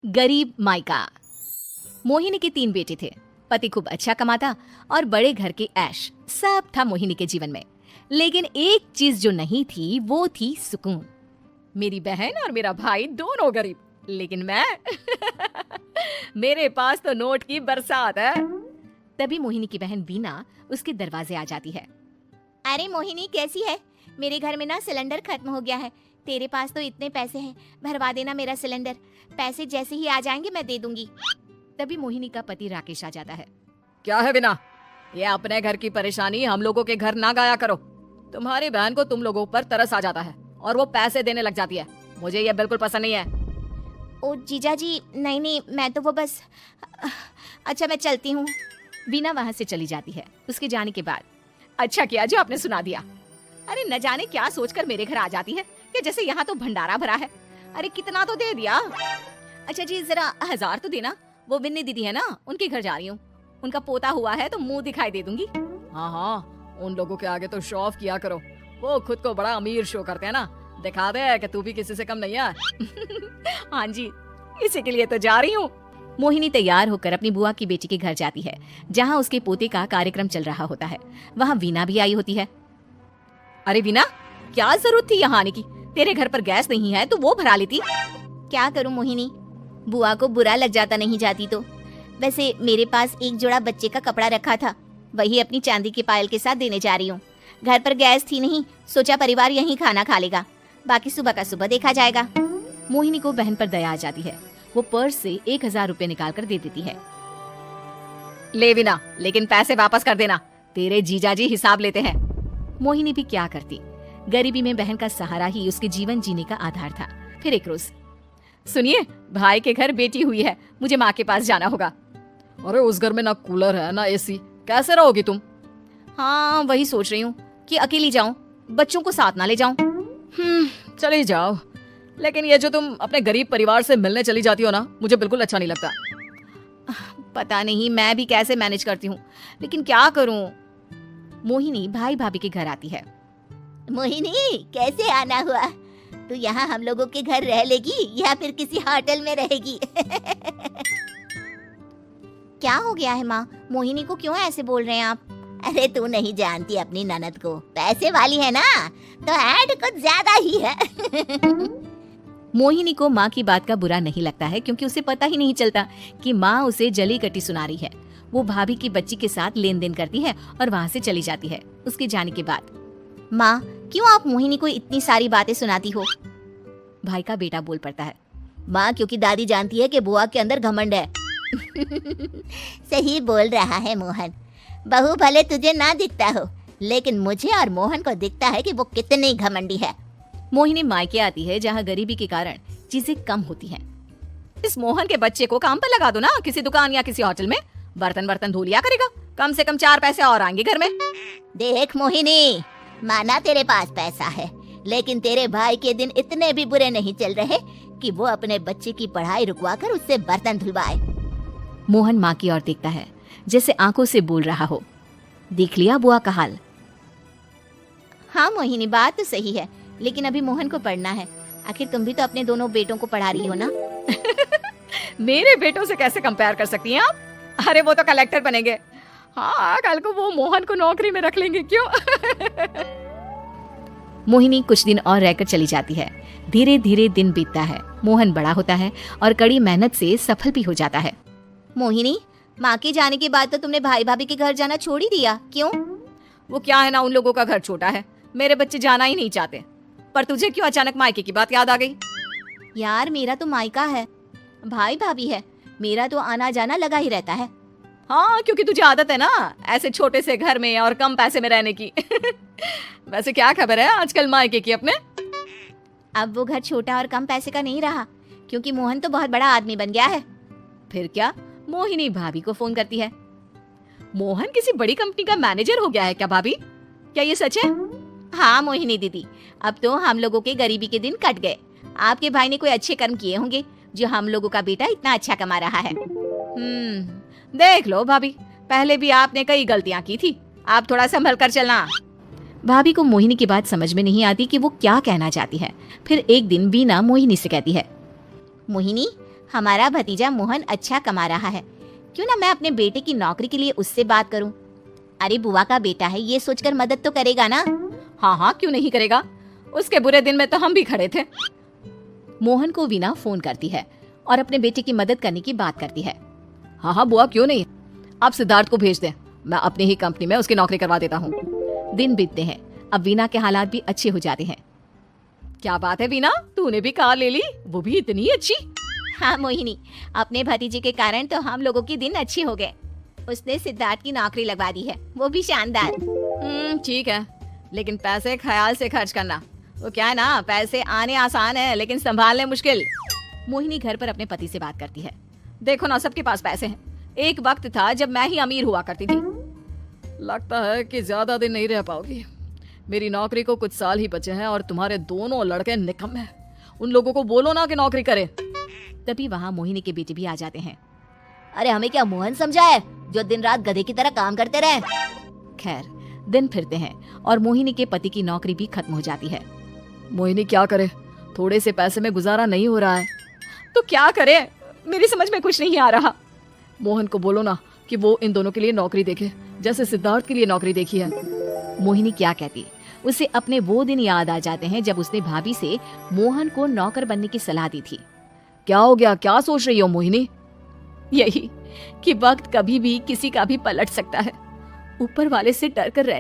गरीब मायका। मोहिनी के 3 बेटे थे। पति खूब अच्छा कमाता और बड़े घर के ऐश सब था मोहिनी के जीवन में। लेकिन एक चीज जो नहीं थी वो थी सुकून। मेरी बहन और मेरा भाई दोनों गरीब, लेकिन मैं मेरे पास तो नोट की बरसात है। तभी मोहिनी की बहन बीना उसके दरवाजे आ जाती है। अरे मोहिनी कैसी है? मेरे घर में ना सिलेंडर खत्म हो गया है। तेरे पास तो इतने पैसे हैं, भरवा देना मेरा सिलेंडर। पैसे जैसे ही आ जाएंगे मैं दे दूंगी। तभी मोहिनी का पति राकेश आ जाता है। क्या है बिना, ये अपने घर की परेशानी हम लोगों के घर ना गाया करो। तुम्हारी बहन को तुम लोगों पर तरस आ जाता है और वो पैसे देने लग जाती है। मुझे ये बिल्कुल पसंद नहीं है। ओ जीजा जी, नहीं मैं तो वो बस अच्छा मैं चलती हूँ। बीना वहाँ से चली जाती है। उसके जाने के बाद अच्छा किया जो आपने सुना दिया। अरे न जाने क्या सोचकर मेरे घर आ जाती है कि जैसे यहाँ तो भंडारा भरा है। अरे कितना तो दे दिया। अच्छा जी जरा 1000 तो देना। वो बिन्नी दीदी है ना, उनके घर जा रही हूँ। उनका पोता हुआ है तो मुंह दिखाई दे दूंगी। हाँ, उन लोगों के आगे तो शो ऑफ किया करो। वो खुद को बड़ा अमीर शो करते हैं ना, दिखा दे कि तू भी किसी से कम नहीं है। हाँ जी, इसी के लिए तो जा रही हूँ। मोहिनी तैयार होकर अपनी बुआ की बेटी के घर जाती है, जहाँ उसके पोते का कार्यक्रम चल रहा होता है। वहाँ वीना भी आई होती है। अरे वीना, क्या जरूरत थी यहाँ आने की? तेरे घर पर गैस नहीं है तो वो भरा लेती। क्या करूँ मोहिनी, बुआ को बुरा लग जाता नहीं जाती तो। वैसे मेरे पास एक जोड़ा बच्चे का कपड़ा रखा था, वही अपनी चांदी के पायल के साथ देने जा रही हूँ। घर पर गैस थी नहीं, सोचा परिवार यहीं खाना खा लेगा, बाकी सुबह का सुबह देखा जाएगा। मोहिनी को बहन पर दया आ जाती है। वो पर्स से 1000 रुपए निकाल कर दे देती है। ले बिना, लेकिन पैसे वापस कर देना, तेरे जीजाजी हिसाब लेते हैं। मोहिनी भी क्या करती, गरीबी में बहन का सहारा ही उसके जीवन जीने का आधार था। फिर एक रोज, सुनिए, भाई के घर बेटी हुई है, मुझे माँ के पास जाना होगा। अरे उस घर में ना कूलर है ना एसी, कैसे रहोगी तुम? हाँ वही सोच रही हूँ कि अकेली जाऊं, बच्चों को साथ ना ले जाऊं। चली जाओ, लेकिन ये जो तुम अपने गरीब परिवार से मिलने चली जाती हो ना, मुझे बिल्कुल अच्छा नहीं लगता। पता नहीं मैं भी कैसे मैनेज करती हूँ, लेकिन क्या करूँ। मोहिनी भाई भाभी के घर आती है। मोहिनी कैसे आना हुआ? तू यहाँ हम लोगों के घर रह लेगी या फिर किसी होटल में रहेगी? क्या हो गया है माँ, मोहिनी को क्यों ऐसे बोल रहे हैं आप? अरे तू नहीं जानती अपनी ननद को, पैसे वाली है ना तो ऐड कुछ ज्यादा ही है। मोहिनी को माँ की बात का बुरा नहीं लगता है, क्योंकि उसे पता ही नहीं चलता कि माँ उसे जली कटी सुना रही है। वो भाभी की बच्ची के साथ लेन देन करती है और वहाँ से चली जाती है। उसके जाने के बाद, माँ क्यों आप मोहिनी को इतनी सारी बातें सुनाती हो? भाई का बेटा बोल पड़ता है। माँ क्योंकि दादी जानती है कि बुआ के अंदर घमंड है। सही बोल रहा है मोहन, बहू भले तुझे ना दिखता हो, लेकिन मुझे और मोहन को दिखता है कि वो कितनी घमंडी है। मोहिनी मायके आती है, जहाँ गरीबी के कारण चीजें कम होती हैं। इस मोहन के बच्चे को काम पर लगा दो ना, किसी दुकान या किसी होटल में बर्तन धो लिया करेगा, कम से कम 4 पैसे और आएंगे घर में। देख मोहिनी, माना तेरे पास पैसा है, लेकिन तेरे भाई के दिन इतने भी बुरे नहीं चल रहे कि वो अपने बच्चे की पढ़ाई रुकवाकर उससे बर्तन धुलवाए। मोहन माँ की ओर देखता है, जैसे आंखों से बोल रहा हो, देख लिया बुआ का हाल। हाँ मोहिनी, बात तो सही है, लेकिन अभी मोहन को पढ़ना है। आखिर तुम भी तो अपने दोनों बेटों को पढ़ा रही हो ना। मेरे बेटों से कैसे कंपेयर कर सकती हैं आप? अरे वो तो कलेक्टर बनेंगे। हाँ, कल को वो मोहन को नौकरी में रख लेंगे, क्यों? मोहिनी कुछ दिन और रहकर चली जाती है। धीरे धीरे दिन बीतता है। मोहन बड़ा होता है और कड़ी मेहनत से सफल भी हो जाता है। मोहिनी, माँ के जाने के बाद तो तुमने भाई भाभी के घर जाना छोड़ ही दिया, क्यों? वो क्या है ना, उन लोगों का घर छोटा है, मेरे बच्चे जाना ही नहीं चाहते। पर तुझे क्यों अचानक मायके की बात याद आ गई? यार मेरा तो मायका है, भाई भाभी है, मेरा तो आना जाना लगा ही रहता है। हाँ, क्योंकि तुझे आदत है ना ऐसे छोटे से घर में और कम पैसे में रहने की। वैसे क्या खबर है आजकल मायके की अपने? अब वो घर छोटा और कम पैसे का नहीं रहा, क्योंकि मोहन तो बहुत बड़ा आदमी बन गया है। फिर क्या? मोहिनी भाभी को फोन करती है। मोहन किसी बड़ी कंपनी का मैनेजर हो गया है क्या भाभी? क्या ये सच है? हाँ मोहिनी दीदी, अब तो हम लोगों के गरीबी के दिन कट गए। आपके भाई ने कोई अच्छे कर्म किए होंगे जो हम लोगों का बेटा इतना अच्छा कमा रहा है। देख लो भाभी, पहले भी आपने कई गलतियां की थी, आप थोड़ा संभल कर चलना। भाभी को मोहिनी की बात समझ में नहीं आती कि वो क्या कहना चाहती है। फिर एक दिन बीना मोहिनी से कहती है, मोहिनी, हमारा भतीजा मोहन अच्छा कमा रहा है, क्यों ना मैं अपने बेटे की नौकरी के लिए उससे बात करूं। अरे बुआ का बेटा है, ये सोचकर मदद तो करेगा ना। हाँ हाँ, क्यों नहीं करेगा, उसके बुरे दिन में तो हम भी खड़े थे। मोहन को वीना फोन करती है और अपने बेटे की मदद करने की बात करती है। हाँ हाँ बुआ, क्यों नहीं, आप सिद्धार्थ को भेज दें, मैं अपनी ही कंपनी में उसकी नौकरी करवा देता हूँ। दिन बीतते हैं, अब वीना के हालात भी अच्छे हो जाते हैं। क्या बात है वीना, तूने भी कार ले ली, वो भी इतनी अच्छी। हाँ मोहिनी, अपने भतीजे के कारण तो हम लोगों के दिन अच्छे हो गए। उसने सिद्धार्थ की नौकरी लगवा दी है, वो भी शानदार। ठीक है, लेकिन पैसे ख्याल से खर्च करना। वो क्या है ना, पैसे आने आसान है लेकिन संभालने मुश्किल। मोहिनी घर पर अपने पति से बात करती है। देखो ना, सबके पास पैसे हैं, एक वक्त था जब मैं ही अमीर हुआ करती थी। लगता है कि ज्यादा दिन नहीं रह पाओगी, मेरी नौकरी को कुछ साल ही बचे हैं और तुम्हारे दोनों लड़के निकम्मे हैं, उन लोगों को बोलो ना कि नौकरी करे। तभी वहाँ मोहिनी के बेटे भी आ जाते हैं। अरे हमें क्या मोहन समझा है जो दिन रात गधे की तरह काम करते रहे। खैर, दिन फिरते हैं और मोहिनी के पति की नौकरी भी खत्म हो जाती है। मोहिनी क्या करे, थोड़े से पैसे में गुजारा नहीं हो रहा है। तो क्या करे, मेरी समझ में कुछ नहीं आ रहा। मोहन को बोलो ना कि वो इन दोनों के लिए नौकरी देखे, जैसे सिद्धार्थ के लिए नौकरी देखी है। मोहिनी क्या कहती, उसे अपने वो दिन याद आ जाते हैं जब उसने भाभी से मोहन को नौकर बनने की सलाह दी थी। क्या हो गया, क्या सोच रही हो मोहिनी? यही कि वक्त कभी भी किसी का भी पलट सकता है, ऊपर वाले से डर कर रह